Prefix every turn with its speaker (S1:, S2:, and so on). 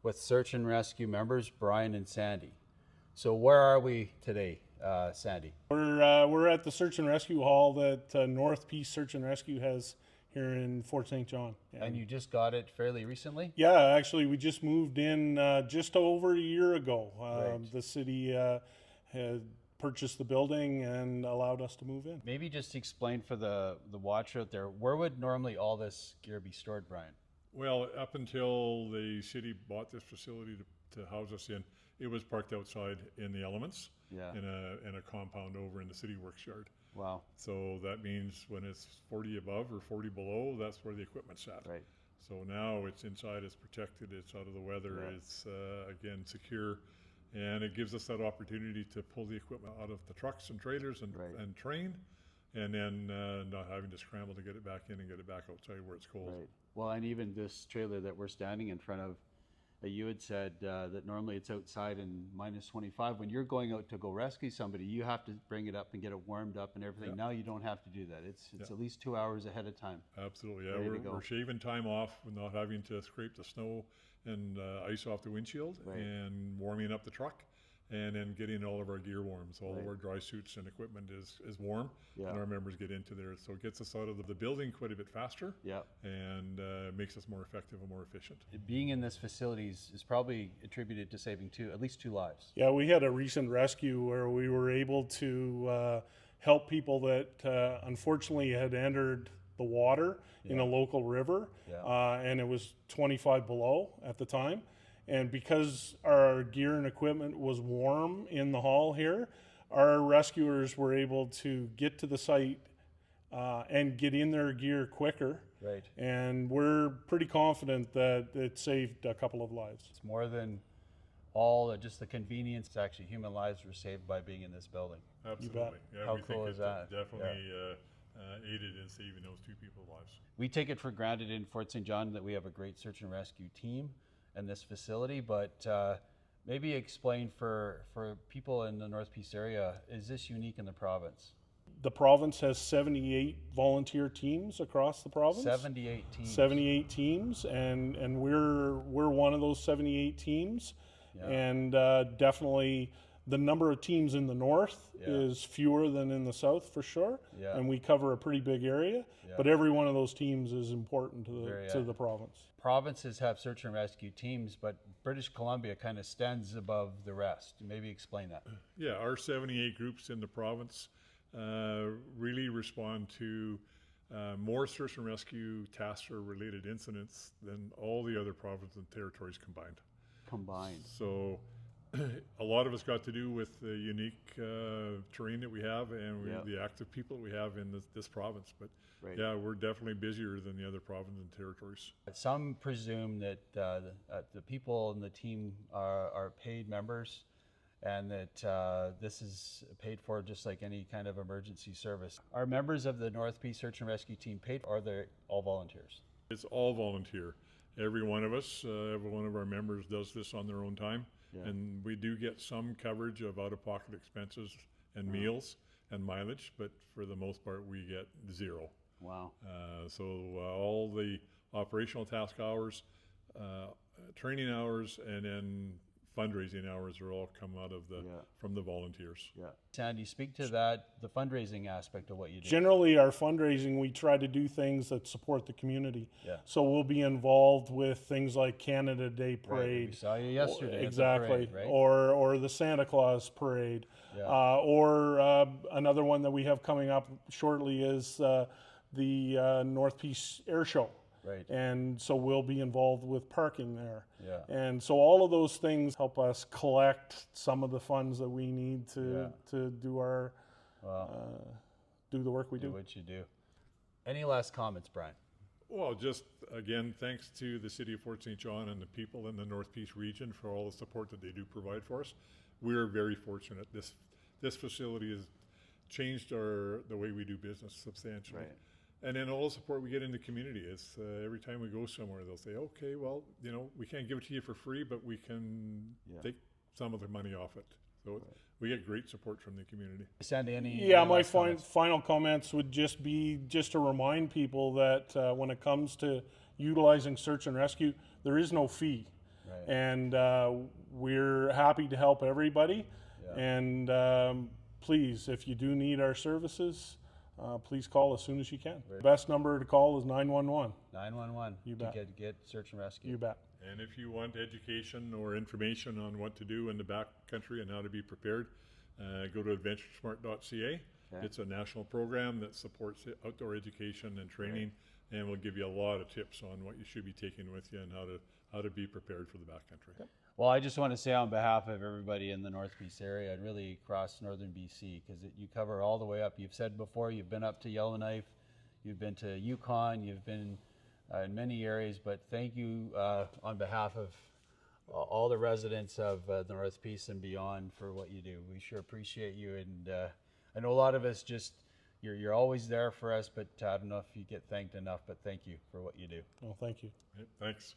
S1: with search and rescue members, Brian and Sandy. So where are we today, Sandy?
S2: We're at the search and rescue hall that North Peace Search and Rescue has here in Fort St. John.
S1: And you just got it fairly recently?
S2: Yeah, actually, we just moved in just over a year ago.
S1: Right.
S2: The city had purchased the building and allowed us to move in.
S1: Maybe just explain for the watcher out there, where would normally all this gear be stored, Brian?
S3: Well, up until the city bought this facility to house us in, it was parked outside in the elements, in a compound over in the city works yard.
S1: Wow.
S3: So that means when it's 40 above or 40 below, that's where the equipment's at.
S1: Right.
S3: So now it's inside, it's protected, it's out of the weather, it's again secure, and it gives us that opportunity to pull the equipment out of the trucks and trailers and train, and then not having to scramble to get it back in and get it back outside where it's cold.
S1: Right. Well, and even this trailer that we're standing in front of, you had said that normally it's outside in minus 25. When you're going out to go rescue somebody, you have to bring it up and get it warmed up and everything. Yeah. Now you don't have to do that. It's at least 2 hours ahead of time.
S3: Absolutely, yeah. We're shaving time off, not having to scrape the snow and ice off the windshield, and warming up the truck, and then getting all of our gear warm. So all of our dry suits and equipment is warm, and our members get into there. So it gets us out of the building quite a bit faster, and makes us more effective and more efficient.
S1: Being in this facility is probably attributed to saving at least two lives.
S2: Yeah, we had a recent rescue where we were able to help people that unfortunately had entered the water in a local river, and it was 25 below at the time. And because our gear and equipment was warm in the hall here, our rescuers were able to get to the site and get in their gear quicker.
S1: Right. And
S2: we're pretty confident that it saved a couple of lives.
S1: It's more than just the convenience. It's actually human lives were saved by being in this building.
S3: Absolutely. Yeah,
S1: How cool is that?
S3: Definitely aided in saving those two people's lives.
S1: We take it for granted in Fort St. John that we have a great search and rescue team in this facility, but maybe explain for people in the North Peace area, is this unique in the province?
S2: The province has 78 volunteer teams across the province.
S1: 78 teams.
S2: 78 teams, and we're one of those 78 teams, and definitely the number of teams in the north is fewer than in the south for sure, and we cover a pretty big area, but every one of those teams is important to the province.
S1: Provinces have search and rescue teams, but British Columbia kind of stands above the rest. Maybe explain that.
S3: Yeah, our 78 groups in the province really respond to more search and rescue tasks or related incidents than all the other provinces and territories combined. So a lot of it's got to do with the unique terrain that we have and the active people that we have in this province. But yeah, we're definitely busier than the other provinces and territories.
S1: Some presume that the people in the team are paid members, and that this is paid for just like any kind of emergency service. Are members of the North Peace Search and Rescue team paid, or are they all volunteers?
S3: It's all volunteer. Every one of us, every one of our members does this on their own time. And we do get some coverage of out-of-pocket expenses and meals and mileage, but for the most part, we get zero.
S1: Wow.
S3: So all the operational task hours, training hours, and then fundraising hours are all come out of from the volunteers.
S1: Yeah. Sandy, speak to that, the fundraising aspect of what you do.
S2: Generally, our fundraising, we try to do things that support the community.
S1: Yeah.
S2: So we'll be involved with things like Canada Day Parade.
S1: We saw you yesterday.
S2: Exactly.
S1: Parade, right?
S2: Or the Santa Claus Parade.
S1: Yeah.
S2: Or another one that we have coming up shortly is the North Peace Air Show.
S1: Right.
S2: And so we'll be involved with parking there.
S1: Yeah.
S2: And so all of those things help us collect some of the funds that we need to do our do the work we do.
S1: Do what you do. Any last comments, Brian?
S3: Well, just again, thanks to the City of Fort St. John and the people in the North Peace region for all the support that they do provide for us. We're very fortunate. This facility has changed the way we do business substantially.
S1: Right.
S3: And then all the support we get in the community is every time we go somewhere, they'll say, okay, well, we can't give it to you for free, but we can take some of the money off it. So we get great support from the community.
S1: Sandy,
S2: my final comments would just be to remind people that when it comes to utilizing search and rescue, there is no fee.
S1: Right.
S2: and we're happy to help everybody.
S1: Yeah.
S2: And please, if you do need our services, please call as soon as you can. The best number to call is 911.
S1: 911
S2: You
S1: to
S2: bet.
S1: get search and rescue.
S2: You bet.
S3: And if you want education or information on what to do in the backcountry and how to be prepared, go to adventuresmart.ca.
S1: Okay.
S3: It's a national program that supports outdoor education and training, and will give you a lot of tips on what you should be taking with you and how to be prepared for the backcountry.
S1: Okay. Well, I just want to say on behalf of everybody in the North Peace area and really across northern BC, because you cover all the way up. You've said before, you've been up to Yellowknife, you've been to Yukon, you've been in many areas, but thank you on behalf of all the residents of the North Peace and beyond for what you do. We sure appreciate you, and I know a lot of us just, you're always there for us, but I don't know if you get thanked enough, but thank you for what you do.
S2: Well, thank you.
S3: Right, thanks.